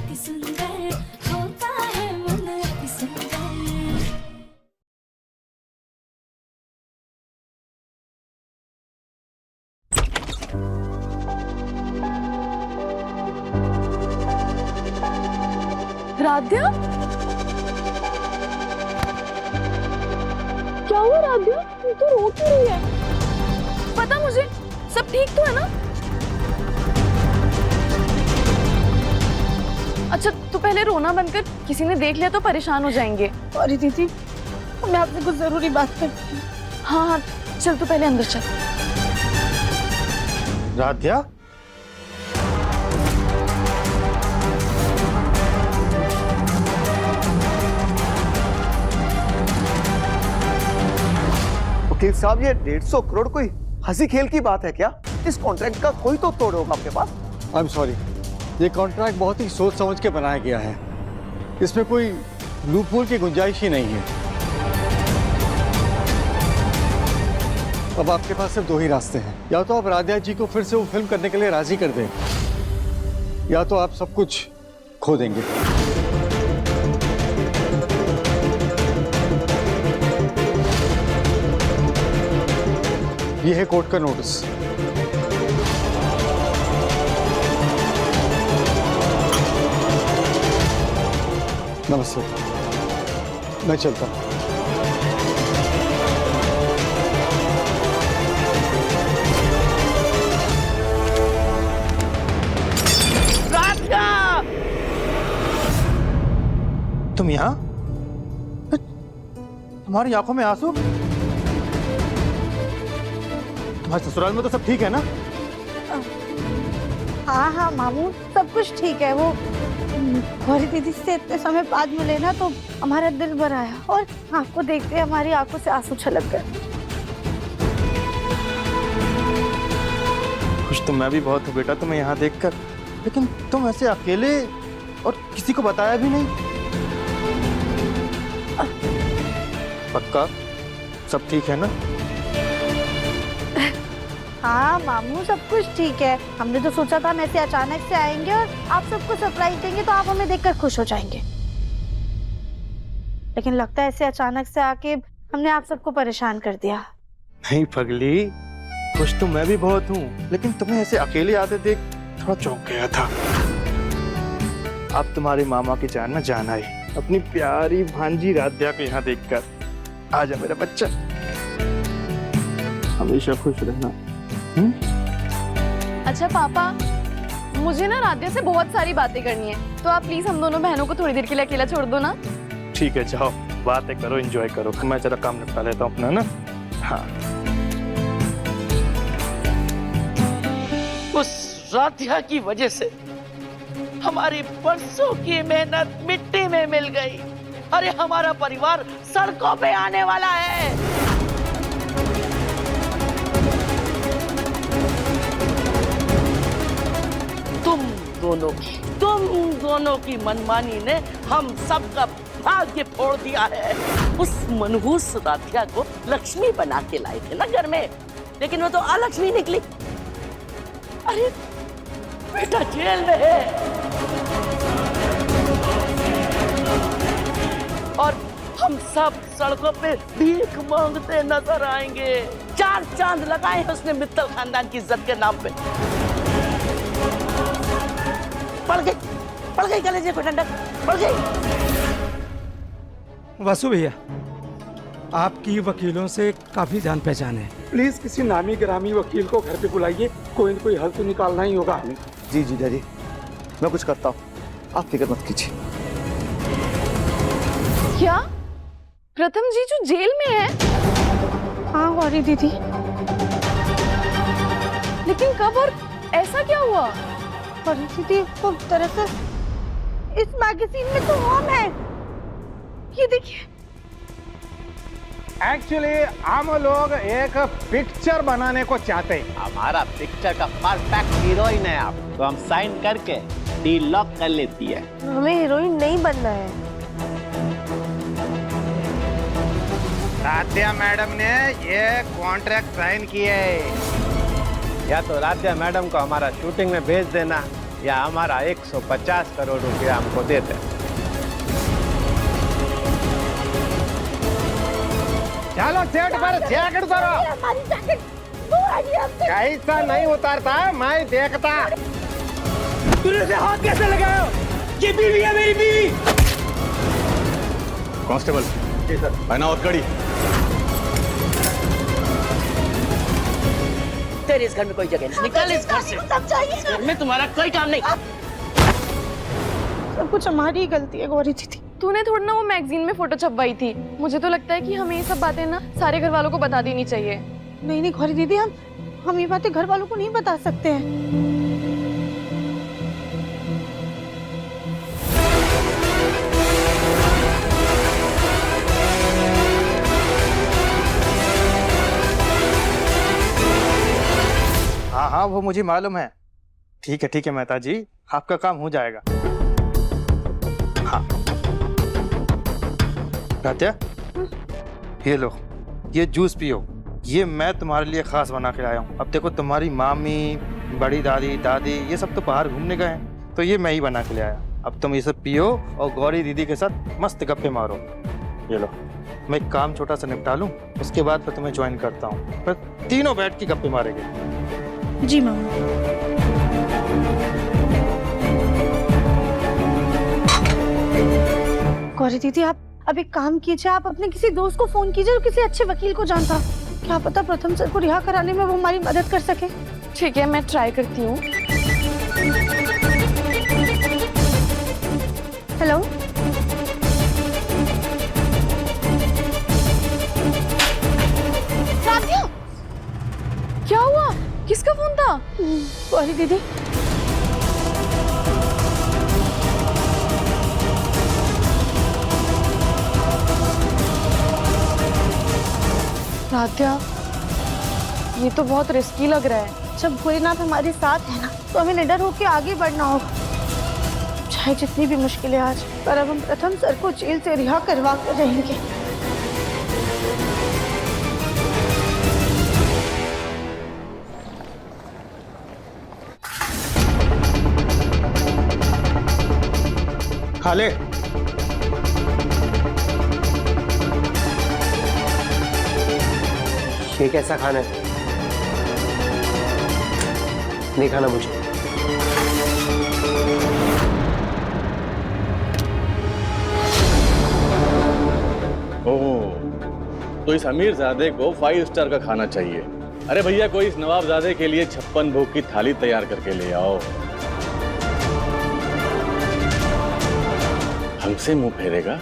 अति सुंदर होता है मन अति सुंदर। राध्या, क्या हुआ राध्या? तू रो क्यों रही है? पता मुझे, सब ठीक तो है ना? अच्छा तू पहले रोना बंद कर, किसी ने देख लिया तो परेशान हो जाएंगे। अरे दीदी, मैं आपसे कुछ जरूरी बात करती हूँ। हाँ हाँ चल तू पहले अंदर चल। राध्या, वकील साहब, ये 150 करोड़ कोई हंसी खेल की बात है क्या? इस कॉन्ट्रैक्ट का कोई तो तोड़ होगा आपके पास। आई एम सॉरी, ये कॉन्ट्रैक्ट बहुत ही सोच समझ के बनाया गया है। इसमें कोई लूपहोल की गुंजाइश ही नहीं है। अब आपके पास सिर्फ दो ही रास्ते हैं, या तो आप राध्या जी को फिर से वो फिल्म करने के लिए राजी कर दें, या तो आप सब कुछ खो देंगे। ये है कोर्ट का नोटिस। नमस्ते, मैं चलता हूँ। तुम यहाँ? तुम्हारी आंखों में आंसू? तुम्हारे ससुराल में तो सब ठीक है ना? हाँ हाँ मामू, सब कुछ ठीक है। वो गौरी दीदी से इतने समय बाद मिले ना तो हमारा दिल भर आया, और आपको देखते हमारी आंखों से आंसू छलक गए। खुश तो मैं भी बहुत हूँ बेटा तुम्हें यहाँ देखकर, लेकिन तुम ऐसे अकेले और किसी को बताया भी नहीं। पक्का सब ठीक है ना? हाँ मामू, सब कुछ ठीक है। हमने तो सोचा था हम ऐसे अचानक से आएंगे और आप सबको सरप्राइज देंगे तो आप हमें देखकर खुश हो जाएंगे, लेकिन लगता है ऐसे अचानक से आके हमने आप सबको परेशान कर दिया। नहीं पगली, खुश तो मैं भी बहुत हूँ, लेकिन तुम्हें ऐसे अकेले आते देख थोड़ा चौंक गया था। अब तुम्हारे मामा की जान ना जान आई, अपनी प्यारी भांजी राध्या को यहाँ देखकर। आजा मेरा बच्चा, हमेशा खुश रहना। अच्छा पापा, मुझे ना राध्या से बहुत सारी बातें करनी है, तो आप प्लीज हम दोनों बहनों को थोड़ी देर के लिए अकेला छोड़ दो ना। ठीक है, जाओ बातें करो, एंजॉय करो। मैं जरा काम निपटा लेता हूँ अपना ना। हाँ, उस राध्या की वजह से हमारी बरसों की मेहनत मिट्टी में मिल गई। अरे हमारा परिवार सड़कों पे आने वाला है। तुम दोनों की मनमानी ने हम सबका भाग्य फोड़ दिया है। उस मनहूस राध्या को लक्ष्मी बना के लाए थे ना घर में, लेकिन वो तो अलक्ष्मी निकली। अरे बेटा जेल में है, और हम सब सड़कों पे भीख मांगते नजर आएंगे। 4 चांद लगाए हैं उसने मित्तल खानदान की इज्जत के नाम पे। पड़ गई कलेजे को ठंडक, पड़ गई। वासु भैया, आपकी वकीलों से काफी जान पहचान है। प्लीज किसी नामी गिरामी वकील को घर पे बुलाइए, कोई न कोई हल तो निकालना ही होगा हमें। जी जी डैडी, मैं कुछ करता हूँ, आप फिक्र मत कीजिए। क्या प्रथम जी जो जेल में है? हाँ गौरी दीदी। लेकिन कब और ऐसा क्या हुआ? गौरी दीदी, तो दरअसल इस मैगजीन में तो हम है, ये देखिए। एक्चुअली हम लोग एक पिक्चर बनाने को चाहते हैं। हमारा पिक्चर का परफेक्ट हीरोइन है आप, तो हम साइन करके डील लॉक कर लेती है। हमें हीरोइन नहीं बनना है। राध्या मैडम ने ये कॉन्ट्रैक्ट साइन किया है। या तो राध्या मैडम को हमारा शूटिंग में भेज देना, या हमारा 150 करोड़ रुपया हमको देते। चलो सेट पर जैकेट उतारो। हमारी जैकेट कैसा नहीं उतारता मैं देखता। तूने उसे हाथ कैसे लगाया? ये बीवी है, मेरी बीवी। कांस्टेबल पहना और कड़ी। तेरे इस घर में कोई जगह नहीं, निकल इस घर से। इस घर में तुम्हारा कोई काम नहीं। सब कुछ हमारी ही गलती है गौरी दीदी। तूने थोड़ा ना वो मैगजीन में फोटो छपवाई थी। मुझे तो लगता है कि हमें ये सब बातें ना सारे घर वालों को बता देनी चाहिए। नहीं नहीं गौरी दीदी, हम ये बातें घर वालों को नहीं बता सकते हैं। हाँ हाँ, वो मुझे मालूम है। ठीक है मेहता जी, आपका काम हो जाएगा। हाँ राध्या, ये लो, ये जूस पियो। ये मैं तुम्हारे लिए खास बना के लाया हूँ। अब देखो, तुम्हारी मामी, बड़ी दादी, दादी ये सब तो बाहर घूमने गए हैं, तो ये मैं ही बना के ले आया। अब तुम ये सब पियो और गौरी दीदी के साथ मस्त गप्पे मारो। ये लो, मैं एक काम छोटा सा निपटा लूँ, उसके बाद फिर तुम्हें ज्वाइन करता हूँ। फिर तीनों बैठ के गप्पे मारेंगे। जी मामा। गौरी दीदी, आप अब एक काम कीजिए, आप अपने किसी दोस्त को फोन कीजिए जो किसी अच्छे वकील को जानता। क्या पता प्रथम सर को रिहा कराने में वो हमारी मदद कर सके। ठीक है, मैं ट्राई करती हूँ। हेलो, राधिया, क्या हुआ? किसका फोन था? गौरी दीदी। राधिया, ये तो बहुत रिस्की लग रहा है। जब भोलेनाथ हमारे साथ है ना, तो हमें निडर होकर आगे बढ़ना होगा, चाहे जितनी भी मुश्किलें आ जाए। पर अब हम प्रथम सर को जेल से रिहा करवा कर रहेंगे। खा ले। ये कैसा खाना है? नहीं खाना मुझे। ओह, तो इस अमीरजादे को 5 स्टार का खाना चाहिए। अरे भैया, कोई इस नवाबजादे के लिए 56 भोग की थाली तैयार करके ले आओ। हमसे मुंह फेरेगा?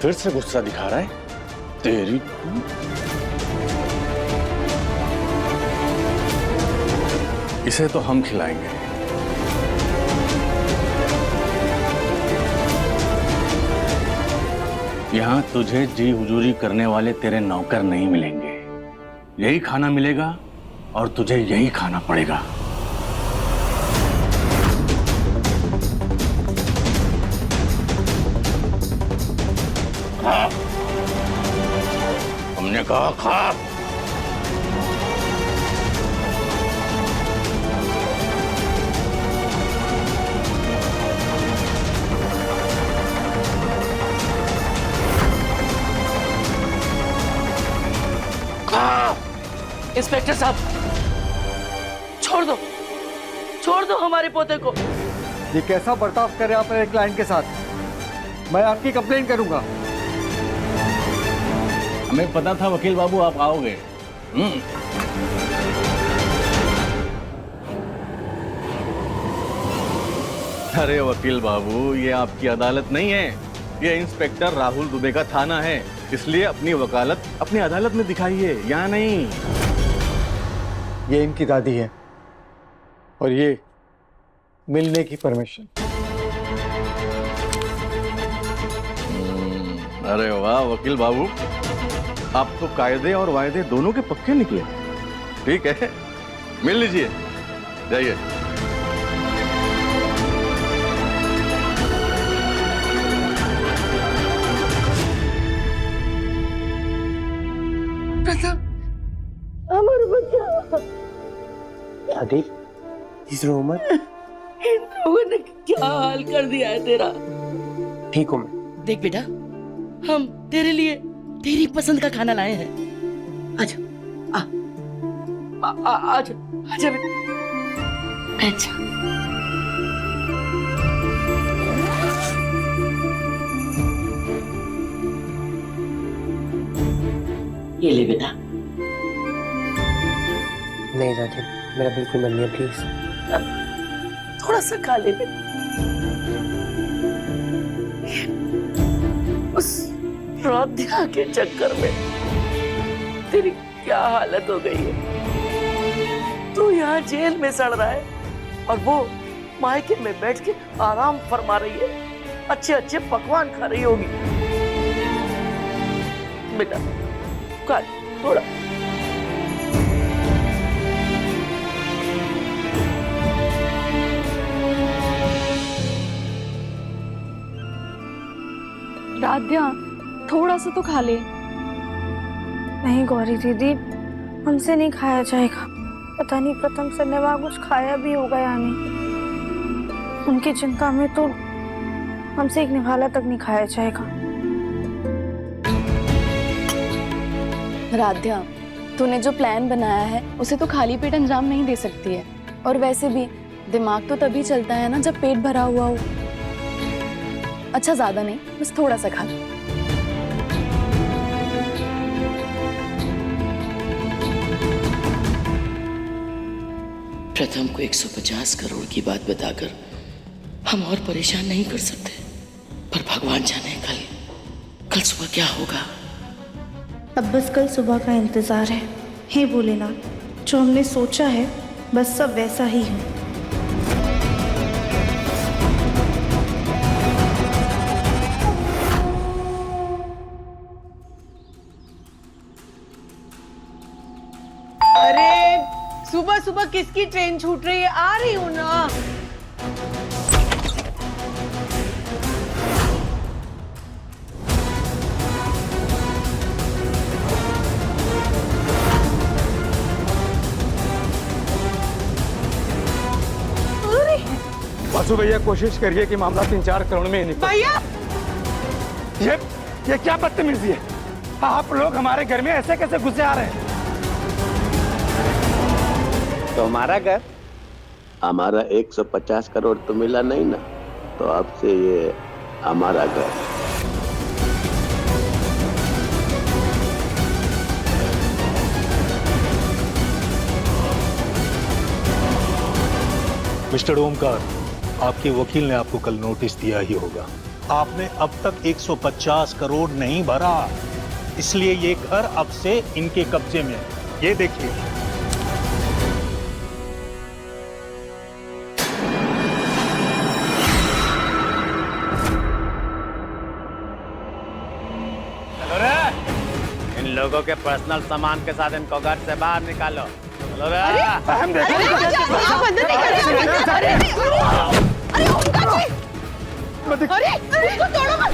फिर से गुस्सा दिखा रहा है? तेरी इसे तो हम खिलाएंगे। यहाँ तुझे जी हुजूरी करने वाले तेरे नौकर नहीं मिलेंगे। यही खाना मिलेगा और तुझे यही खाना पड़ेगा। खा। हमने कहा खा। इंस्पेक्टर साहब, छोड़ दो हमारे पोते को। ये कैसा बर्ताव कर रहे हैं आप मेरे क्लाइंट के साथ? मैं आपकी कंप्लेन करूंगा। हमें पता था वकील बाबू आप आओगे। अरे वकील बाबू, ये आपकी अदालत नहीं है, ये इंस्पेक्टर राहुल दुबे का थाना है। इसलिए अपनी वकालत अपनी अदालत में दिखाइए, यहाँ नहीं। ये इनकी दादी है और ये मिलने की परमिशन। अरे वाह वकील बाबू, आप तो कायदे और वायदे दोनों के पक्के निकले। ठीक है, मिल लीजिए, जाइए। दादी, इस रोमन राहुल ने क्या हाल कर दिया है तेरा। ठीक हूँ मैं। देख बेटा, हम तेरे लिए तेरी पसंद का खाना लाए हैं। आजा, आजा, आजा बेटा, बैठ जा। ये ले बेटा। नहीं दादी, मेरा बिल्कुल मन नहीं है, प्लीज। थोड़ा सा खा ले बेटा। उस राध्या के चक्कर में तेरी क्या हालत हो गई है। तू यहाँ जेल में सड़ रहा है और वो मायके में बैठ के आराम फरमा रही है, अच्छे अच्छे पकवान खा रही होगी। बेटा खा थोड़ा। राध्या, थोड़ा सा तो खा ले। नहीं गौरी दीदी, हमसे नहीं खाया जाएगा। पता नहीं प्रथम सर ने वहाँ कुछ खाया भी होगा या नहीं। उनकी चिंता में तो हमसे एक निवाला तक नहीं खाया जाएगा। राध्या, तूने जो प्लान बनाया है उसे तो खाली पेट अंजाम नहीं दे सकती है। और वैसे भी दिमाग तो तभी चलता है ना जब पेट भरा हुआ हो। अच्छा, ज्यादा नहीं, बस थोड़ा सा खा लो। प्रथम को 150 करोड़ की बात बताकर हम और परेशान नहीं कर सकते, पर भगवान जाने कल सुबह क्या होगा। अब बस कल सुबह का इंतजार है। हे भोलेनाथ, जो हमने सोचा है बस सब वैसा ही है। अरे सुबह सुबह किसकी ट्रेन छूट रही है? आ रही हूँ ना। वासु भैया, कोशिश करिए कि मामला 3-4 करोड़ में ही निपटे। भैया, ये क्या बदतमीजी है? आप लोग हमारे घर में ऐसे कैसे घुसे आ रहे हैं? तो हमारा घर, हमारा 150 करोड़ तो मिला नहीं ना, तो अब से ये हमारा घर। मिस्टर ओमकार, आपके वकील ने आपको कल नोटिस दिया ही होगा। आपने अब तक 150 करोड़ नहीं भरा, इसलिए ये घर अब से इनके कब्जे में है। ये देखिए। इन लोगों के पर्सनल सामान के साथ इनको घर से बाहर निकालो। चलो रे। हम देखेंगे। आप अंदर नहीं कर रहे। अरे ओमकार जी, अरे उसको तोड़ो मत।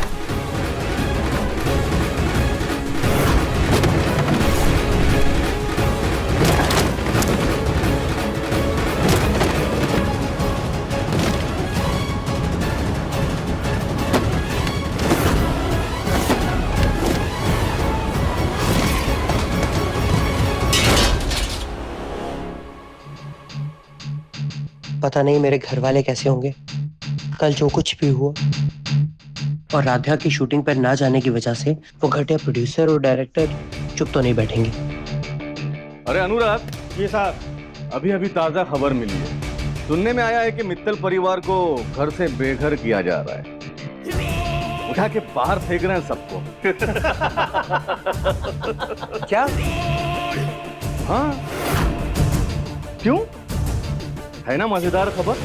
पता नहीं मेरे घर वाले कैसे होंगे। कल जो कुछ भी हुआ और राधा की शूटिंग पर ना जाने की वजह से वो घटिया प्रोड्यूसर और डायरेक्टर चुप तो नहीं बैठेंगे। अरे अनुराग, ये साहब, अभी अभी ताजा खबर मिली है। सुनने में आया है कि मित्तल परिवार को घर से बेघर किया जा रहा है। उठा के बाहर फेंक रहे हैं सबको। क्या? हाँ, क्यों? है ना मजेदार खबर?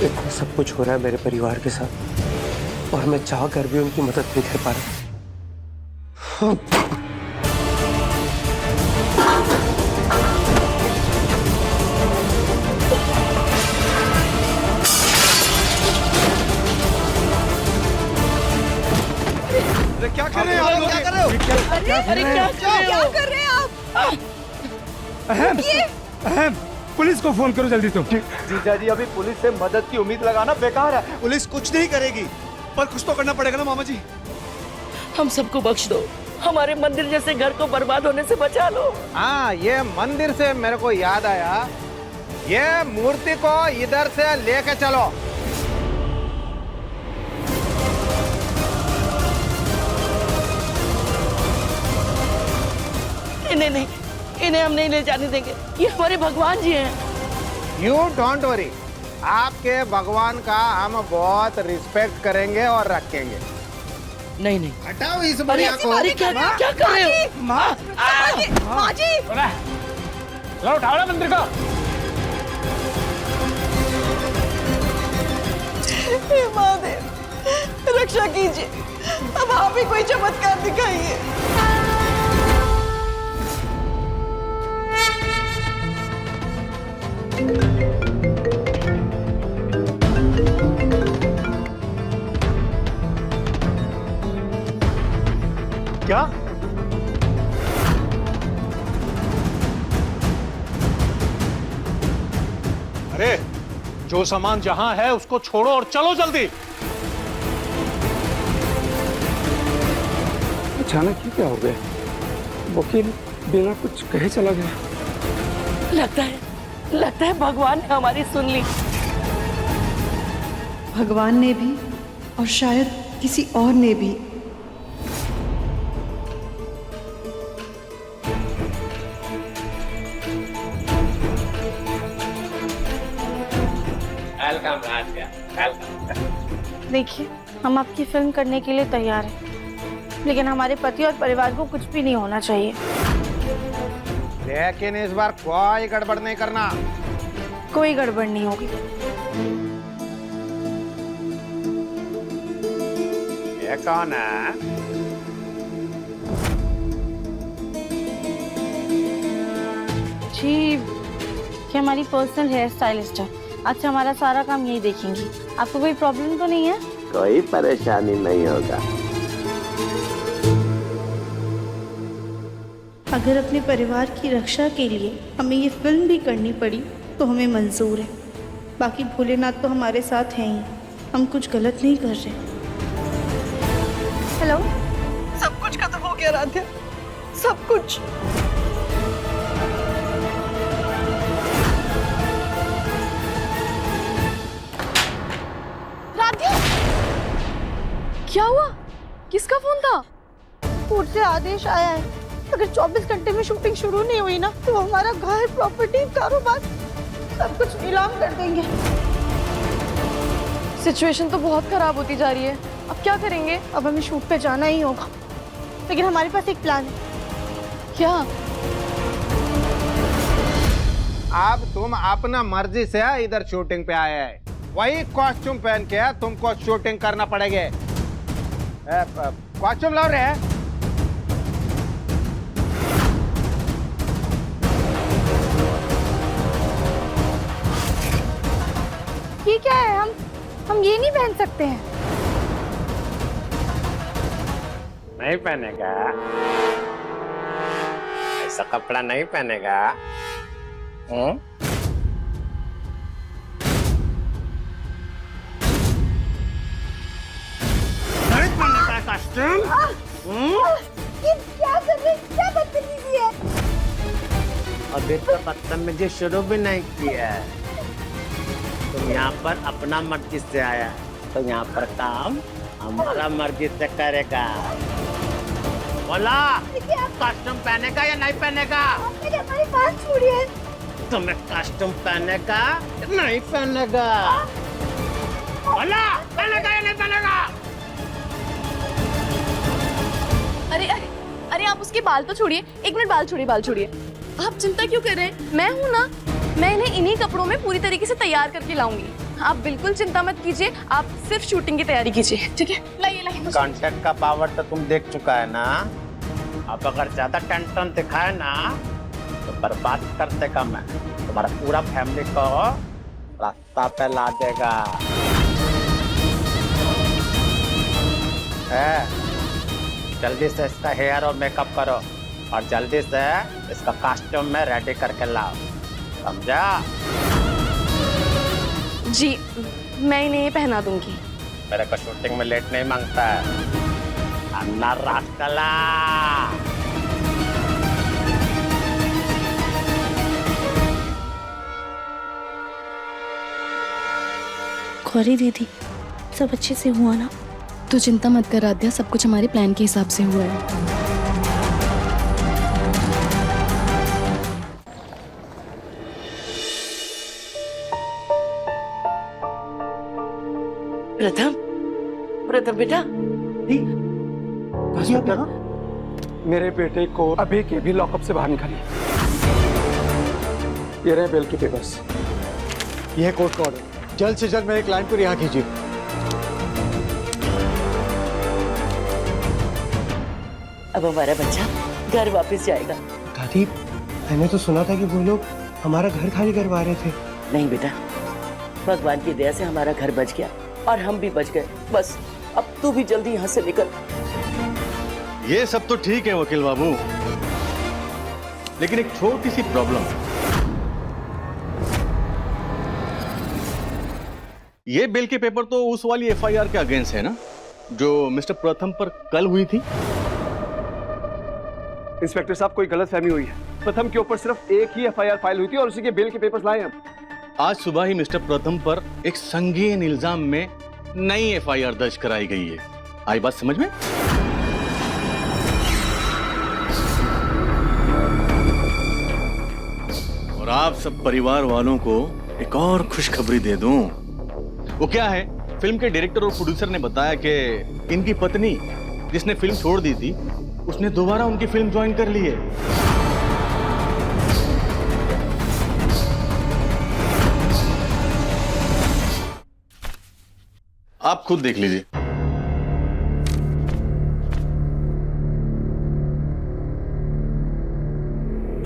इतना सब कुछ हो रहा है मेरे परिवार के साथ और मैं चाह कर भी उनकी मदद नहीं कर पा रहा। क्या कर रहे हो? क्या कर रहे हो? अरे क्या कर रहे हो आप? अहम। पुलिस को फोन करो जल्दी तुम। जीजा जी, अभी पुलिस से मदद की उम्मीद लगाना बेकार है। पुलिस कुछ नहीं करेगी, पर कुछ तो करना पड़ेगा ना मामा जी। हम सबको बख्श दो, हमारे मंदिर जैसे घर को बर्बाद होने से बचा लो। हाँ, ये मंदिर से मेरे को याद आया, ये मूर्ति को इधर से लेके चलो। इन्हें नहीं, इन्हें हम नहीं ले जाने देंगे, ये हमारे भगवान जी हैं। यू डोंट वरी, आपके भगवान का हम बहुत रिस्पेक्ट करेंगे और रखेंगे। नहीं नहीं, हटाओ इस बढ़िया को। क्या कर रहे हो? माँ जी, लो उठाओ ना मंदिर को। हे महादेव, रक्षा कीजिए, अब आप ही कोई चमत्कार दिखाइए। क्या? अरे जो सामान जहां है उसको छोड़ो और चलो जल्दी। अचानक ही क्या हो गया? वकील बिना कुछ कहे चला गया। लगता है भगवान ने हमारी सुन ली। भगवान ने भी और शायद किसी और ने भी। देखिए, हम आपकी फिल्म करने के लिए तैयार हैं, लेकिन हमारे पति और परिवार को कुछ भी नहीं होना चाहिए। लेकिन इस बार कोई गड़बड़ नहीं करना। कोई गड़बड़ नहीं होगी। ये कौन है? जी, ये हमारी पर्सनल हेयर स्टाइलिस्ट है। आज से हमारा सारा काम यही देखेंगी। आपको कोई प्रॉब्लम तो नहीं है? कोई परेशानी नहीं होगा। अगर अपने परिवार की रक्षा के लिए हमें ये फिल्म भी करनी पड़ी तो हमें मंजूर है। बाकी भोलेनाथ तो हमारे साथ हैं ही, हम कुछ गलत नहीं कर रहे। हेलो, सब कुछ खत्म हो गया राध्या, सब कुछ। राध्या, क्या हुआ? किसका फोन था? कोर्ट से आदेश आया है, अगर 24 घंटे में शूटिंग शुरू नहीं हुई ना तो हमारा घर, प्रॉपर्टी, कारोबार सब कुछ नीलाम कर देंगे। सिचुएशन तो बहुत खराब होती जा रही है, अब क्या करेंगे? अब हमें शूट पे जाना ही होगा, लेकिन हमारे पास एक प्लान है। क्या? अब तुम अपना मर्जी से इधर शूटिंग पे आए हैं, वही कॉस्ट्यूम पहन के तुमको शूटिंग करना पड़ेगा। कॉस्ट्यूम ला रहे हैं? ये क्या है? हम ये नहीं पहन सकते हैं। नहीं पहनेगा? ऐसा कपड़ा नहीं पहनेगा? नहीं पहनेगा कॉस्ट्यूम? ये क्या कर रहे हैं? क्या बदतमीजी है? अभी तो बदतमीजी शुरू भी नहीं किया है। तुम यहाँ पर अपना मर्जी से आया, तो यहाँ पर काम हमारा मर्जी से करेगा। बोला, कॉस्ट्यूम पहनेगा या नहीं पहनेगा? हमारी बात छोड़िए। तुम्हें कॉस्ट्यूम पहनेगा नहीं पहनेगा? बोला, पहनेगा या नहीं पहनेगा? अरे अरे अरे, आप उसके बाल तो छोड़िए। एक मिनट, बाल छोड़िए। आप चिंता क्यों कर रहे हैं? मैं हूं ना, मैं इन्हें इन्हीं कपड़ों में पूरी तरीके से तैयार करके लाऊंगी। आप बिल्कुल चिंता मत कीजिए, आप सिर्फ शूटिंग की तैयारी कीजिए, ठीक है? लाइए। कंटेंट का पावर तो तुम देख चुका है ना। अब अगर ज्यादा टेंशन दिखाए ना तो बर्बाद कर देगा मैं। तुम्हारा पूरा फैमिली को रास्ता पे ला देगा। जल्दी से इसका हेयर और मेकअप करो और जल्दी से इसका कॉस्ट्यूम में रेडी करके लाओ। समझा? जी मैं इन्हें ये पहना दूंगी। मेरे को शूटिंग में लेट नहीं मांगता है। अन्ना रास्कला। गौरी दीदी सब अच्छे से हुआ ना? तो चिंता मत कर राध्या, सब कुछ हमारे प्लान के हिसाब से हुआ है। प्रथम, प्रथम बेटा, मेरे बेटे को अभी के भी लॉकअप से बाहर निकालिए। ये रहे बेल के पेपर्स। यह कोर्ट का ऑर्डर। जल्द से जल्द मेरे क्लाइंट को रिहा कीजिए। अब हमारा बच्चा घर वापस जाएगा। दादी, मैंने तो सुना था कि वो लोग हमारा घर खाली करवा रहे थे। नहीं बेटा, भगवान की दया से हमारा घर बच गया और हम भी बच गए। बस अब तू भी जल्दी यहाँ से निकल। ये सब तो ठीक है वकील बाबू, लेकिन एक छोटी सी प्रॉब्लम। ये बेल के पेपर तो उस वाली एफआईआर के अगेंस्ट है ना, जो मिस्टर प्रथम पर कल हुई थी। इंस्पेक्टर साहब, कोई गलतफहमी हुई है। प्रथम के ऊपर सिर्फ एक ही एफआईआर फाइल हुई थी और उसी के बेल के पेपर्स लाए हम। आज सुबह ही मिस्टर प्रथम पर एक संगीन इल्जाम में नई एफआईआर दर्ज कराई गई है। आई बात समझ में? और आप सब परिवार वालों को एक और खुशखबरी दे दूं। वो क्या है, फिल्म के डायरेक्टर और प्रोड्यूसर ने बताया कि इनकी पत्नी जिसने फिल्म छोड़ दी थी, उसने दोबारा उनकी फिल्म ज्वाइन कर ली है। आप खुद देख लीजिए।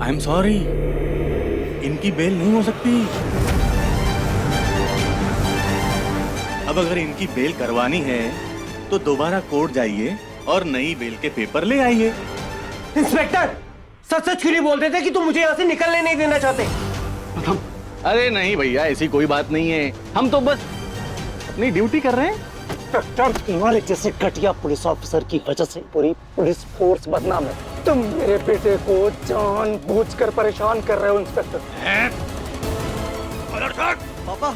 आई एम सॉरी, इनकी बेल नहीं हो सकती। अब अगर इनकी बेल करवानी है तो दोबारा कोर्ट जाइए और नई बेल के पेपर ले आइए। इंस्पेक्टर, सच सच क्यों नहीं बोल रहे थे कि तुम मुझे यहाँ से निकलने नहीं देना चाहते? अरे नहीं भैया, ऐसी कोई बात नहीं है। हम तो बस अपनी ड्यूटी कर रहे हैं। इंस्पेक्टर, तुम्हारे जैसे घटिया पुलिस ऑफिसर की वजह से पूरी पुलिस फोर्स बदनाम है। तुम मेरे बेटे को जानबूझकर परेशान कर रहे हो इंस्पेक्टर। पापा,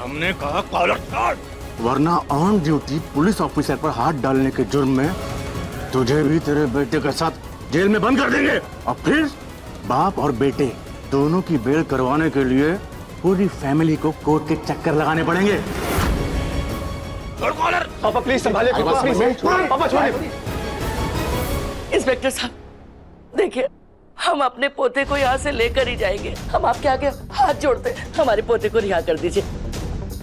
हमने कहा कॉलर शॉट, वरना ऑन ड्यूटी पुलिस ऑफिसर पर हाथ डालने के जुर्म में तुझे भी तेरे बेटे के साथ जेल में बंद कर देंगे। और फिर बाप और बेटे दोनों की बेल करवाने के लिए पूरी फैमिली को कोर्ट के चक्कर लगाने पड़ेंगे। पापा प्लीज संभालिए। पापा छोड़िए। इंस्पेक्टर साहब देखिए, हम अपने पोते को यहाँ से लेकर ही जाएंगे। हम आपके आगे हाथ जोड़ते हैं, हमारे पोते को रिहा कर दीजिए।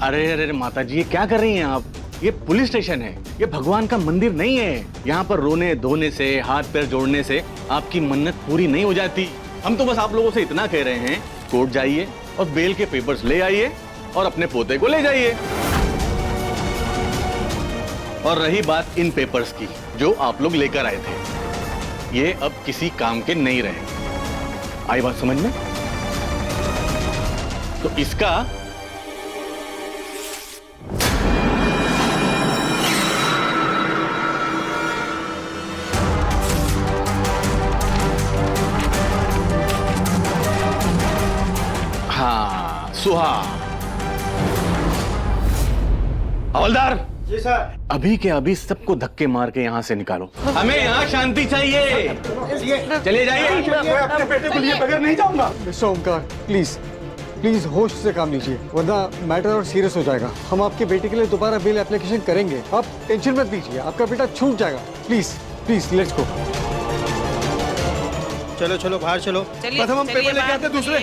अरे अरे माता जी, ये क्या कर रही हैं आप? ये पुलिस स्टेशन है, ये भगवान का मंदिर नहीं है। यहाँ पर रोने धोने से, हाथ पैर जोड़ने से आपकी मन्नत पूरी नहीं हो जाती। हम तो बस आप लोगों से इतना कह रहे हैं, कोर्ट जाइए और बेल के पेपर्स ले आइए और अपने पोते को ले जाइए। और रही बात इन पेपर्स की जो आप लोग लेकर आए थे, ये अब किसी काम के नहीं रहे। आई बात समझ में? तो इसका हाँ, सुहा। हवलदार जी सर। अभी के अभी सबको धक्के मार के यहाँ से निकालो। हमें यहाँ शांति चाहिए। चलिए जाइए। मैं अपने बेटे को लिए बगैर नहीं जाऊंगा। मिस्टर ओमकार, प्लीज प्लीज होश से काम लीजिए, वरना मैटर और सीरियस हो जाएगा। हम आपके बेटे के लिए दोबारा बेल एप्लीकेशन करेंगे। आप टेंशन मत लीजिए, आपका बेटा छूट जाएगा। Please please let's go. चलो चलो बाहर चलो। प्रथम हम पेपर लेके आते दूसरे।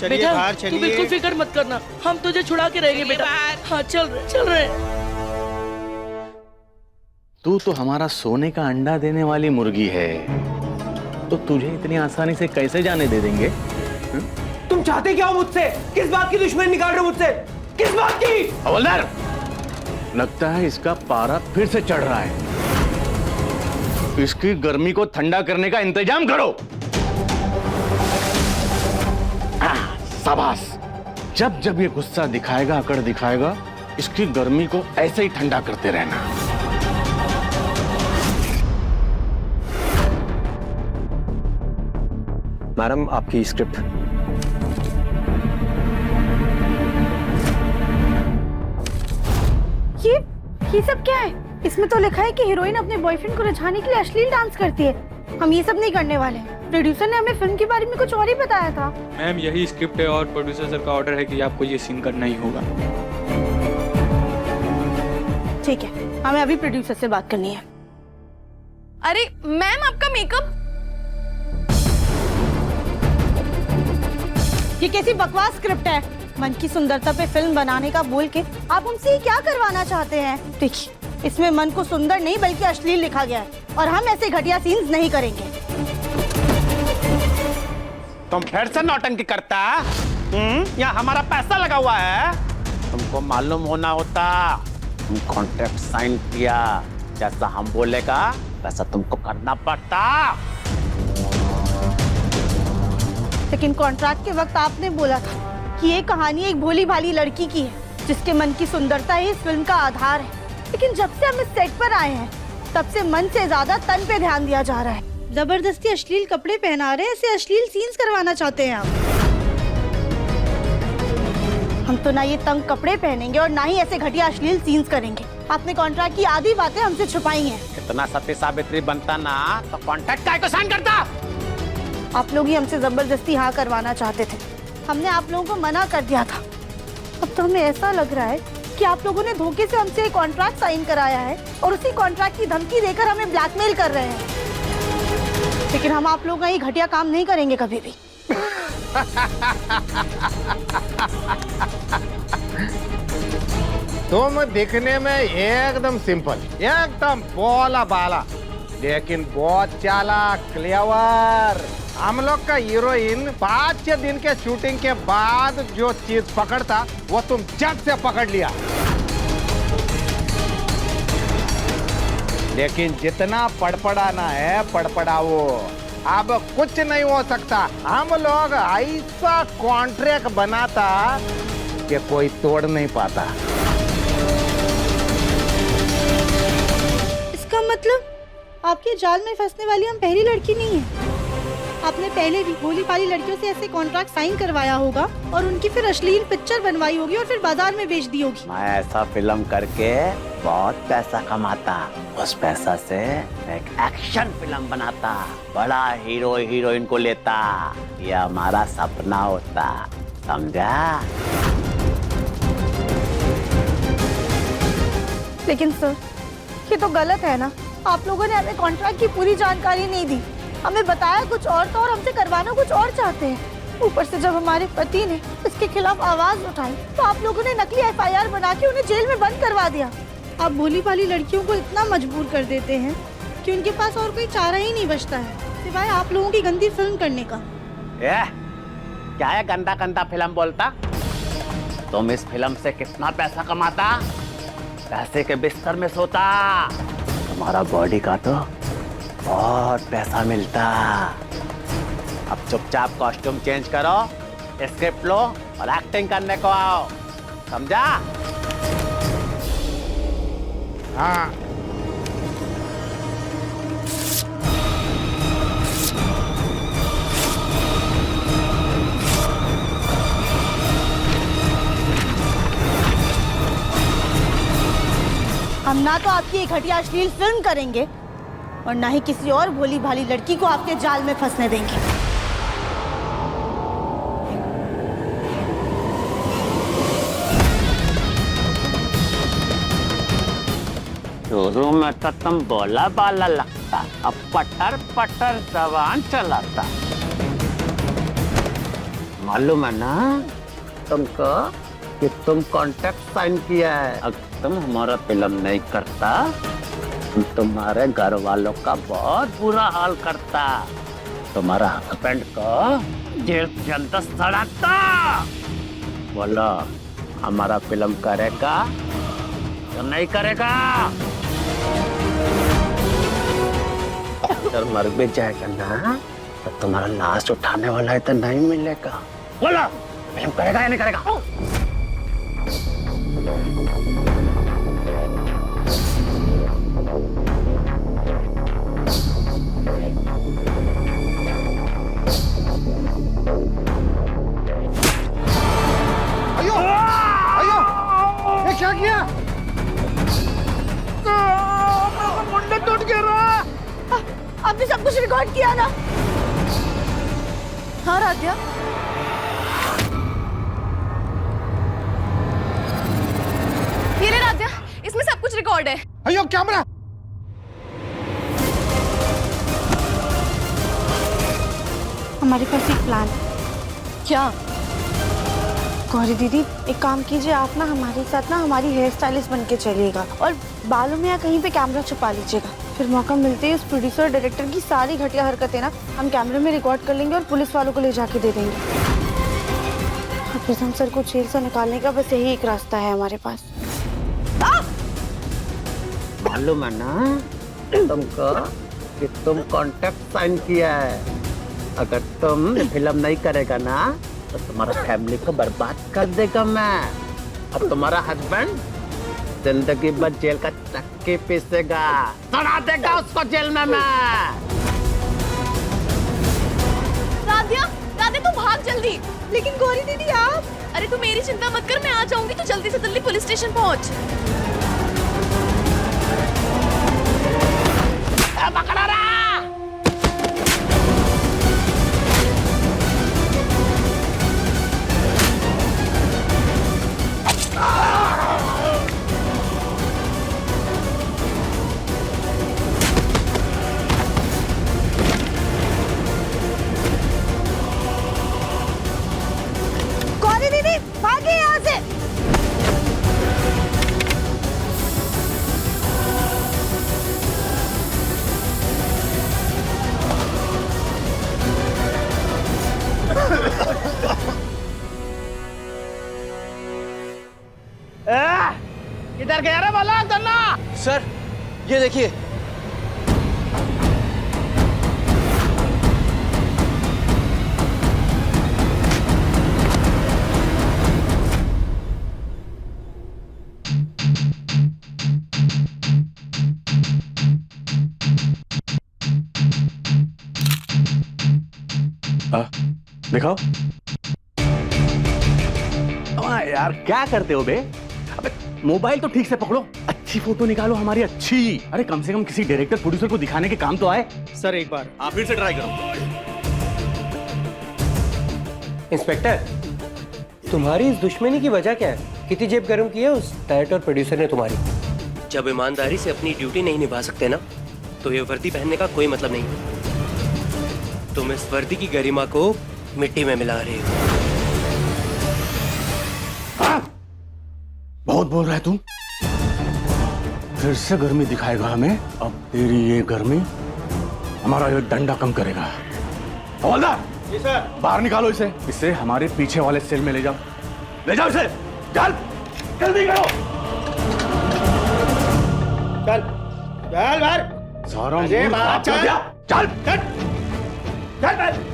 चलिए बेटा, बाहर तू चलिए। बिल्कुल फिक्र मत करना, हम तुझे छुड़ा के रहेंगे बेटा। हाँ चल रहे। तू तो हमारा सोने का अंडा देने वाली मुर्गी है, तो तुझे इतनी आसानी से कैसे जाने दे देंगे? तुम चाहते क्या हो मुझसे? किस बात की दुश्मनी निकाल रहे हो मुझसे? किस बात की? हवलदार, लगता है इसका पारा फिर से चढ़ रहा है। इसकी गर्मी को ठंडा करने का इंतजाम करो। शाबाश। जब जब ये गुस्सा दिखाएगा, अकड़ दिखाएगा, इसकी गर्मी को ऐसे ही ठंडा करते रहना। मैडम, आपकी स्क्रिप्ट। ये सब क्या है? इसमें तो लिखा है कि हीरोइन अपने बॉयफ्रेंड को रिझाने के लिए अश्लील डांस करती है। हम ये सब नहीं करने वाले हैं। प्रोड्यूसर ने हमें फिल्म के बारे में कुछ और ही बताया था। मैम, यही स्क्रिप्ट है और प्रोड्यूसर सर का ऑर्डर है कि आपको ये सीन करना ही होगा। ठीक है, हमें अभी प्रोड्यूसर से बात करनी है। अरे मैम, आपका मेकअप। ये कैसी बकवास स्क्रिप्ट है? मन की सुंदरता पे फिल्म बनाने का बोल के आप हमसे क्या करवाना चाहते हैं? देखिए, इसमें मन को सुंदर नहीं बल्कि अश्लील लिखा गया है और हम ऐसे घटिया सीन्स नहीं करेंगे। तुम फिर से नौटंकी करता? यहाँ हमारा पैसा लगा हुआ है, तुमको मालूम होना होता। तुम कॉन्ट्रैक्ट साइन किया, जैसा हम बोलेगा वैसा तुमको करना पड़ता। लेकिन कॉन्ट्रैक्ट के वक्त आपने बोला था कि ये कहानी एक भोली भाली लड़की की है जिसके मन की सुंदरता ही इस फिल्म का आधार है। लेकिन जब से हम इस सेट पर आए हैं तब से मन से ज्यादा तन पे ध्यान दिया जा रहा है। जबरदस्ती अश्लील कपड़े पहना रहे हैं, ऐसे अश्लील सीन्स करवाना चाहते हैं आप। हम तो ना ये तंग कपड़े पहनेंगे और ना ही ऐसे घटिया अश्लील सीन्स करेंगे। आपने कॉन्ट्रैक्ट की आधी बातें हमसे छुपाई हैं। इतना सत्य सावित्री बनता ना तो कॉन्ट्रैक्ट काय को साइन करता? आप लोग ही हमसे जबरदस्ती हाँ करवाना चाहते थे। हमने आप लोगों को मना कर दिया था। अब तो हमें ऐसा लग रहा है कि आप लोगों ने धोखे से हमसे एक कॉन्ट्रैक्ट साइन कराया है और उसी कॉन्ट्रैक्ट की धमकी देकर हमें ब्लैकमेल कर रहे हैं। लेकिन हम आप लोगों का ये घटिया काम नहीं करेंगे कभी भी। तुम दिखने में एकदम सिंपल, एकदम भोला भाला, लेकिन बहुत चालाक, क्लेवर। हम लोग का हीरोइन 5-6 दिन के शूटिंग के बाद जो चीज पकड़ता वो तुम जट से पकड़ लिया। लेकिन जितना पड़पड़ाना है पड़पड़ाओ, अब कुछ नहीं हो सकता। हम लोग ऐसा कॉन्ट्रैक्ट बनाता कि कोई तोड़ नहीं पाता। इसका मतलब आपके जाल में फंसने वाली हम पहली लड़की नहीं है। आपने पहले भी भोली भाली लड़कियों से ऐसे कॉन्ट्रैक्ट साइन करवाया होगा और उनकी फिर अश्लील पिक्चर बनवाई होगी और फिर बाजार में बेच दी होगी। मैं ऐसा फिल्म करके बहुत पैसा कमाता, उस पैसा से एक एक्शन फिल्म बनाता, बड़ा हीरो हीरोइन को लेता, ये हमारा सपना होता, समझा? लेकिन सर, ये तो गलत है ना। आप लोगों ने हमें कॉन्ट्रैक्ट की पूरी जानकारी नहीं दी। हमें बताया कुछ और था और हमसे करवाना कुछ और चाहते हैं। ऊपर से जब हमारे पति ने इसके खिलाफ आवाज उठाई तो आप लोगों ने नकली FIR बना के उन्हें जेल में बंद करवा दिया। आप भोली भाली लड़कियों को इतना मजबूर कर देते हैं कि उनके पास और कोई चारा ही नहीं बचता है सिवाय आप लोगों की गंदी फिल्म करने का। क्या है गंदा गंदा फिल्म बोलता? तुम इस फिल्म से कितना पैसा कमाता? पैसे के बिस्तर में सोता। तुम्हारा बॉडी का तो बहुत पैसा मिलता। अब चुपचाप कॉस्ट्यूम चेंज करो, स्क्रिप्ट लो और एक्टिंग करने को आओ, समझा? हाँ। हम ना तो आपकी एक घटिया अश्लील फिल्म करेंगे और ना ही किसी और भोली भाली लड़की को आपके जाल में फंसने देंगे। शुरू में तो तुम बोला बाला लगता, अब पटर पटर जबान चलाता। मालूम है ना तुमको कि तुम कॉन्ट्रैक्ट साइन किया है। अगर तुम हमारा फिल्म नहीं करता तुम्हारे घर वालों का बहुत बुरा हाल करता, तुम्हारा हस्बैंड को जेल के अंदर सड़ाता। बोलो हमारा फिल्म करेगा तो नहीं करेगा? अगर मर भी जाएगा ना तो तुम्हारा लाश उठाने वाला है तो नहीं मिलेगा। बोलो फिल्म करेगा या नहीं करेगा? अयो अयो, ये क्या किया? मुंडे टूट गया। आपने सब कुछ रिकॉर्ड किया ना? हाँ राध्या, ये ले राध्या, इसमें सब कुछ रिकॉर्ड है। अयो कैमरा। हमारे पास एक प्लान। क्या? गौरी दीदी, एक काम कीजिए, आप ना हमारे साथ ना हमारी हेयर स्टाइलिस्ट बन के चलिएगा और बालों में या कहीं पे कैमरा छुपा लीजिएगा। फिर मौका मिलते ही उस प्रोड्यूसर और डायरेक्टर की सारी घटिया हरकतें ना हम कैमरे में रिकॉर्ड कर लेंगे और पुलिस वालों को ले जाके दे देंगे। और प्रिजम सर को जेल से निकालने का बस यही एक रास्ता है हमारे पास। मालूम है ना तुमको कि तुम कॉन्ट्रैक्ट साइन किया है। अगर तुम फिल्म नहीं करेगा ना तो तुम्हारा फैमिली को बर्बाद कर देगा मैं। और तुम्हारा हस्बैंड जिंदगी भर जेल का चक्की पीसेगा, सड़ा देगा उसको जेल में मैं। राध्या, राध्या तू भाग जल्दी। लेकिन गौरी दीदी आप? अरे तू मेरी चिंता मत कर, मैं आ जाऊंगी, तू जल्दी से जल्दी पुलिस स्टेशन पहुंच। पकड़ा रहा। गौरी दीदी भागिए यहाँ से। किधर गया रे बोला धन्ना? सर ये देखिए। दिखाओ। यार क्या करते हो बे? अबे मोबाइल तो ठीक से पकड़ो, अच्छी फोटो निकालो हमारी अच्छी। अरे कम से कम किसी डायरेक्टर प्रोड्यूसर को दिखाने के काम तो आए। सर एक बार आप फिर से ट्राई करो। इंस्पेक्टर, तुम्हारी इस दुश्मनी की वजह क्या है? कितनी जेब गर्म की है उस डायरेक्टर और प्रोड्यूसर ने तुम्हारी? जब ईमानदारी से अपनी ड्यूटी नहीं निभा सकते ना, तो ये वर्दी पहनने का कोई मतलब नहीं। तुम इस वर्दी की गरिमा को मिट्टी में मिला रहे हो। बहुत बोल रहा है तुम। फिर से गर्मी दिखाएगा हमें। अब तेरी ये गर्मी हमारा ये डंडा कम करेगा। हवलदार, जी सर, बाहर निकालो इसे। इसे हमारे पीछे वाले सेल में ले जाओ। ले जाओ इसे। चल जल्दी करो। चल चल बाहर। सारा मूड खराब कर दिया। चल चल चल।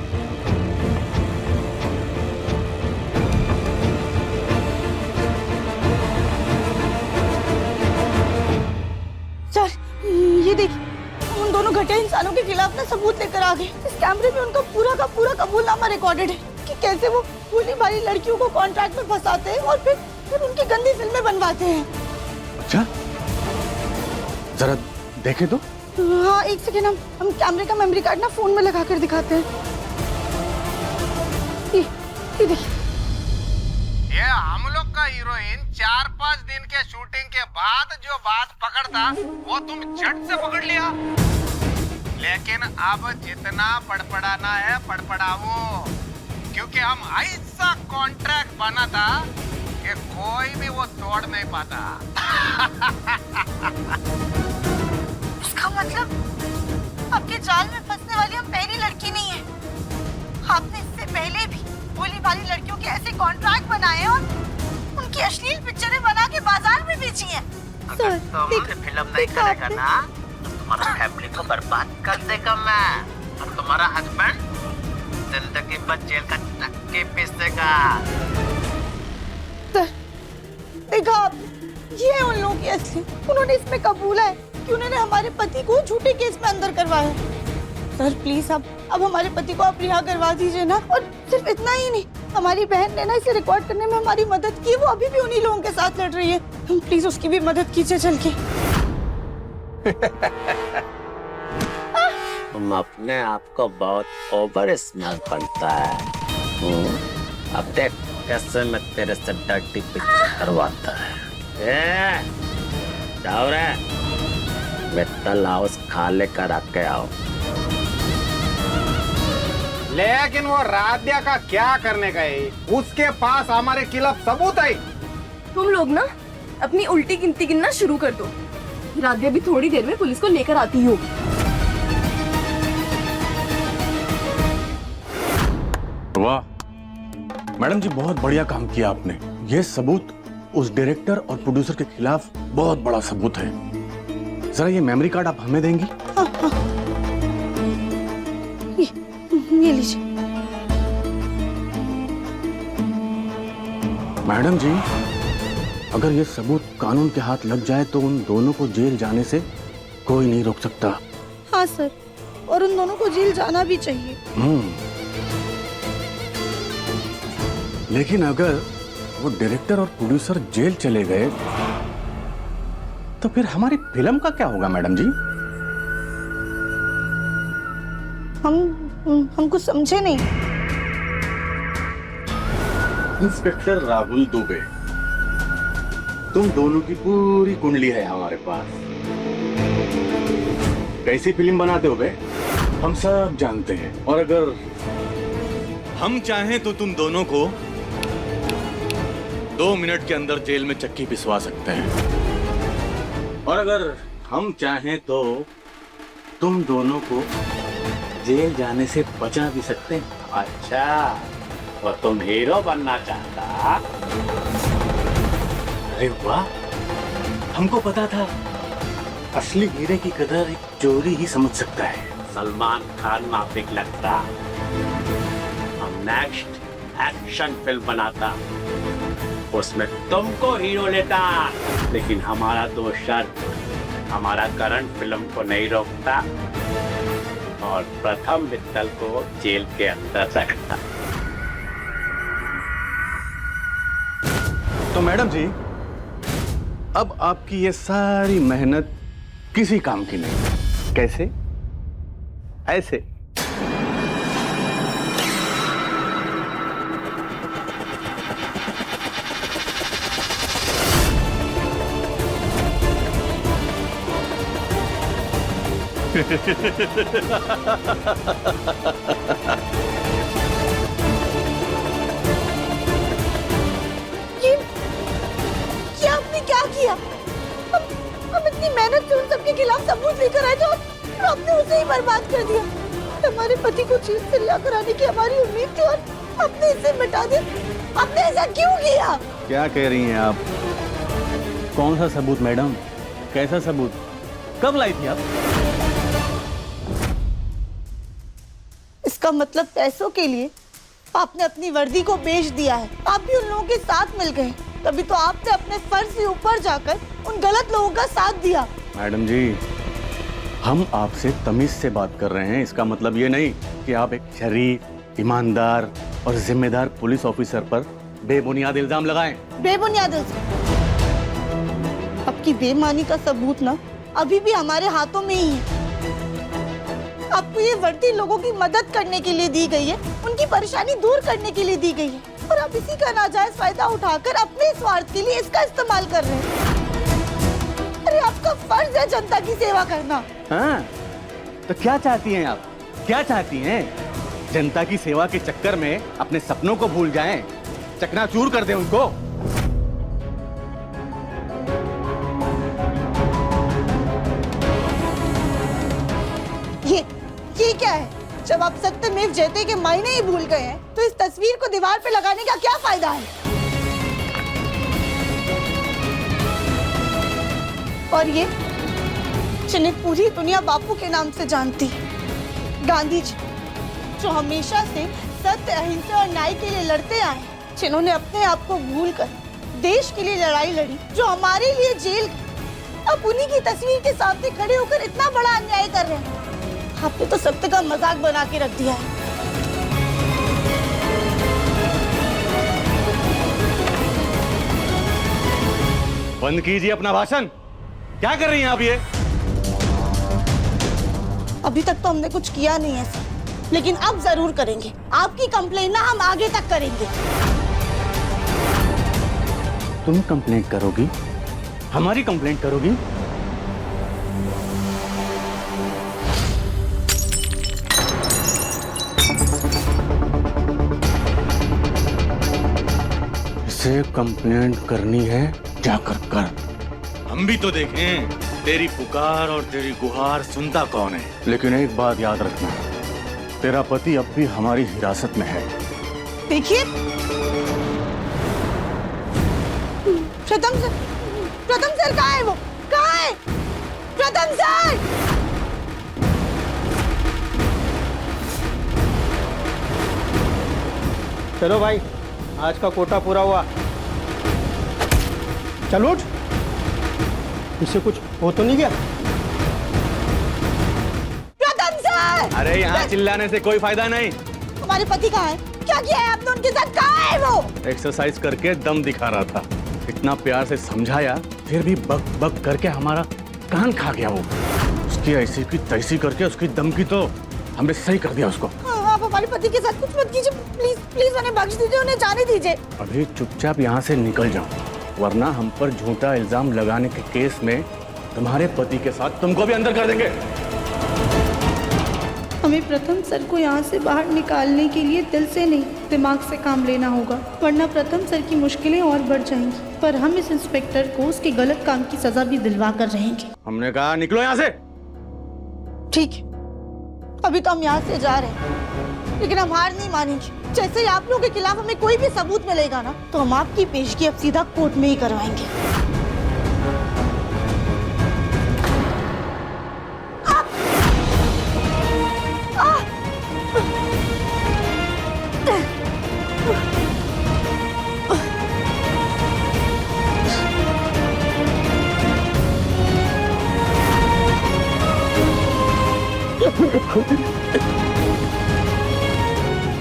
सर ये देखिए, उन दोनों घटिया इंसानों के खिलाफ ना सबूत लेकर आ गए। इस कैमरे में उनका पूरा का पूरा कबूलनामा रिकॉर्डेड है कि कैसे वो भोली भाली लड़कियों को कॉन्ट्रैक्ट में फंसाते हैं और फिर उनकी गंदी फिल्में बनवाते हैं। अच्छा जरा देखे तो। हाँ एक सेकेंड, हम कैमरे का मेमोरी कार्ड ना फोन में लगा कर दिखाते हैं। ये देखिए। ये हम लोग का हीरोइन 4-5 दिन के शूटिंग के बाद जो बात पकड़ता वो तुम झट से पकड़ लिया। लेकिन अब जितना पड़पड़ाना है पड़पड़ाओ, क्योंकि हम ऐसा कॉन्ट्रैक्ट बना था कि कोई भी वो तोड़ नहीं पाता। इसका मतलब आपके जाल में फंसने वाली हम पहली लड़की नहीं है। आपने इससे पहले भी भोली भाली लड़कियों के ऐसे कॉन्ट्रैक्ट बनाए और उनकी अश्लील पिक्चरें बना के बाजार में बेची हैं। अगर तुम फिल्म नहीं करेगा ना तो तुम्हारा फैमिली को बर्बाद कर देगा मैं। और तुम्हारा हस्बैंड जिंदगी पर जेल का चक्की पीसेगा। देखा आपने, ये है उन लोगों की असली। उन्होंने इसमें कबूला है कि उन्होंने हमारे पति को झूठे केस में अंदर करवाया। सर प्लीज अब हमारे पति को आप रिहा करवा दीजिए ना। और सिर्फ इतना ही नहीं, हमारी बहन ने ना इसे रिकॉर्ड करने में हमारी मदद की। वो अभी भी उन्हीं लोगों के साथ लड़ रही है। हम प्लीज उसकी भी मदद कीजिए चल के। तुम अपने आप को बहुत ओवर स्मार्ट बनता है। अब देख कैसे मैं तेरे से डर्टी पिक्चर करवाता है। जाओ रे, मित्तल हाउस खा लेकर आके आओ। लेकिन वो राध्या का क्या करने गए? उसके पास हमारे खिलाफ सबूत है। तुम लोग ना अपनी उल्टी गिनती गिनना शुरू कर दो। राध्या भी थोड़ी देर में पुलिस को लेकर आती होगी। वाह मैडम जी, बहुत बढ़िया काम किया आपने। ये सबूत उस डायरेक्टर और प्रोड्यूसर के खिलाफ बहुत बड़ा सबूत है। जरा ये मेमोरी कार्ड आप हमें देंगी? ये लीजिए। मैडम जी, अगर ये सबूत कानून के हाथ लग जाए तो उन दोनों को जेल जाने से कोई नहीं रोक सकता। हाँ सर, और उन दोनों को जेल जाना भी चाहिए। लेकिन अगर वो डायरेक्टर और प्रोड्यूसर जेल चले गए तो फिर हमारी फिल्म का क्या होगा मैडम जी? हम कुछ समझे नहीं। इंस्पेक्टर राहुल दुबे, तुम दोनों की पूरी कुंडली है हमारे पास। कैसी फिल्म बनाते हो बे, हम सब जानते हैं। और अगर हम चाहें तो तुम दोनों को 2 मिनट के अंदर जेल में चक्की पिसवा सकते हैं। और अगर हम चाहें तो तुम दोनों को जेल जाने से बचा भी सकते हैं। अच्छा, वो तुम हीरो बनना चाहता? अरे वाह, हमको पता था असली हीरे की कदर एक चोरी ही समझ सकता है। सलमान खान नाफिक लगता। हम नेक्स्ट एक्शन फिल्म बनाता, उसमें तुमको हीरो लेता। लेकिन हमारा तो शर्त, हमारा करंट फिल्म को नहीं रोकता और प्रथम मित्तल को जेल के अंदर रखता। तो मैडम जी, अब आपकी ये सारी मेहनत किसी काम की नहीं। कैसे? ऐसे। ये आपने क्या किया? हम इतनी मेहनत से उन सबके खिलाफ सबूत लेकर आए थे और आपने उसे ही बर्बाद कर दिया। हमारे पति को जेल से रिहा कराने की हमारी उम्मीद थी और आपने इसे मिटा दिया। आपने ऐसा क्यों किया? क्या कह रही हैं आप? कौन सा सबूत मैडम? कैसा सबूत? कब लाई थी आप? इसका मतलब पैसों के लिए आपने अपनी वर्दी को बेच दिया है। आप भी उन लोगों के साथ मिल गए, तभी तो आपने अपने फर्ज से ऊपर जाकर उन गलत लोगों का साथ दिया। मैडम जी, हम आपसे तमीज से बात कर रहे हैं। इसका मतलब ये नहीं कि आप एक शरीफ, ईमानदार और जिम्मेदार पुलिस ऑफिसर पर बेबुनियाद इल्जाम लगाएं। बेबुनियाद इल्जाम? आपकी बेईमानी का सबूत ना अभी भी हमारे हाथों में ही है। आपको ये वर्दी लोगों की मदद करने के लिए दी गई है, उनकी परेशानी दूर करने के लिए दी गई है, और आप इसी का नाजायज फायदा उठाकर अपने स्वार्थ के लिए इसका इस्तेमाल कर रहे हैं। अरे आपका फर्ज है जनता की सेवा करना। हाँ, तो क्या चाहती हैं आप? क्या चाहती हैं? जनता की सेवा के चक्कर में अपने सपनों को भूल जाएं, चकनाचूर कर दें उनको? ये क्या है? जब आप सत्यमेव जयते के मायने ही भूल गए हैं, तो इस तस्वीर को दीवार पे लगाने का क्या फायदा है? और ये जिन्हें पूरी दुनिया बापू के नाम से जानती है, गांधी जी, जो हमेशा से सत्य, अहिंसा और न्याय के लिए लड़ते आए, जिन्होंने अपने आप को भूलकर देश के लिए लड़ाई लड़ी, जो हमारे लिए जेल गए, अब उन्हीं की तस्वीर के सामने खड़े होकर इतना बड़ा अन्याय कर रहे हैं। आपने तो सत्य का मजाक बना के रख दिया है। बंद कीजिए अपना भाषण। क्या कर रही हैं आप ये? अभी तक तो हमने कुछ किया नहीं है सर, लेकिन अब जरूर करेंगे। आपकी कंप्लेंट ना हम आगे तक करेंगे। तुम कंप्लेंट करोगी? हमारी कंप्लेंट करोगी? इसे कंप्लेंट करनी है, जाकर कर। हम भी तो देखें तेरी पुकार और तेरी गुहार सुनता कौन है। लेकिन एक बात याद रखना, तेरा पति अब भी हमारी हिरासत में है। देखिए प्रथम सर कहाँ है? वो कहाँ है? प्रथम सर! चलो भाई, आज का कोटा पूरा हुआ। चलो उठ, इससे कुछ हो तो नहीं गया? प्रथम सर! अरे यहाँ चिल्लाने से कोई फायदा नहीं। हमारे पति कहाँ है? क्या किया है आपने उनके साथ? कहाँ है वो? एक्सरसाइज करके दम दिखा रहा था। इतना प्यार से समझाया, फिर भी बक बक करके हमारा कान खा गया वो। उसकी ऐसी की तैसी करके उसकी दम की तो हमने सही कर दिया उसको। आप हमारे पति के साथ कुछ मत कीजिए, प्लीज प्लीज, उन्हें बख्श दीजिए, उन्हें जाने दीजिए। अभी चुपचाप यहाँ से निकल जाओ, वरना हम पर झूठा इल्जाम लगाने के केस में तुम्हारे पति के साथ तुमको भी अंदर कर देंगे। हमें प्रथम सर को यहाँ से बाहर निकालने के लिए दिल से नहीं, दिमाग से काम लेना होगा, वरना प्रथम सर की मुश्किलें और बढ़ जाएंगी। पर हम इस इंस्पेक्टर को उसके गलत काम की सजा भी दिलवा कर रहेंगे। हमने कहा निकलो यहाँ से। ठीक है, अभी तो हम यहाँ से जा रहे हैं, लेकिन हम हार नहीं मानेंगे। जैसे ही आप लोगों के खिलाफ हमें कोई भी सबूत मिलेगा ना, तो हम आपकी पेशगी अब सीधा कोर्ट में ही करवाएंगे।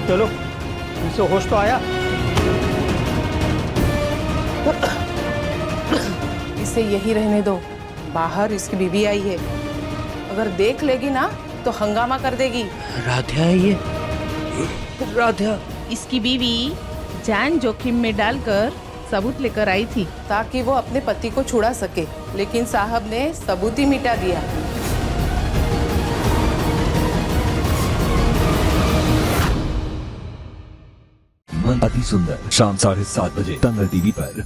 चलो, इसे होश तो आया। इसे यही रहने दो, बाहर इसकी बीवी आई है, अगर देख लेगी ना तो हंगामा कर देगी। राधा है ये? राधा इसकी बीवी जान जोखिम में डालकर सबूत लेकर आई थी ताकि वो अपने पति को छुड़ा सके, लेकिन साहब ने सबूत ही मिटा दिया। अति सुंदर शाम 7:30 बजे तंगल टीवी पर।